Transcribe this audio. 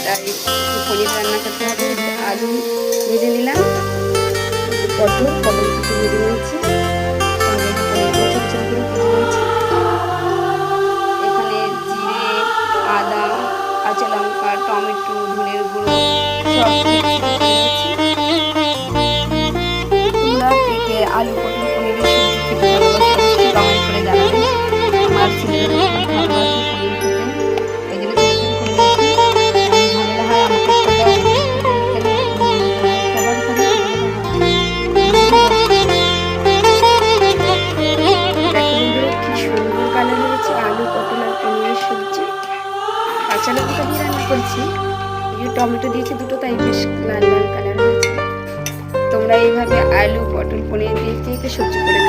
তাই পনির রান্না করতে হবে। আলু ভেজে নিলাম, পটল কিছু ভেজে নিয়েছি, সঙ্গে পনিরগুলো ছোটো ছোটো করে ভেজে নিয়েছি। এখানে জিরে, আদা, কাঁচা লঙ্কা, টমেটো, ধনের গুঁড়ো সব মিক্সিতে করে নিয়েছি। তোমরা কে কে আলু পটল পনিরের সবজি খেতে ভালোবাসো অবশ্যই কমেন্ট করে জানাবে। আমার ছেলেরা খুব ভালোবাসে পনির খেতে, ওই জন্য ছোটো ছোটো করে নিয়েছি। আমি ঝামেলা হয় আমাকে একটা দাও, আমাকে একটা দাও, কেন এরকম ঝামেলা হয়? সবার ঘরে ঝামেলা হয়। দেখো বন্ধুরা কি সুন্দর কালার হয়েছে আলু পটল আর পনিরের সবজি। কাঁচা লঙ্কা দিয়ে রান্না করছি, এই টমেটো দিয়েছি দুটো, তাই বেশ লাল লাল কালার হয়েছে। তোমরা এইভাবে আলু পটল পনির দিয়ে কে কে সবজি করে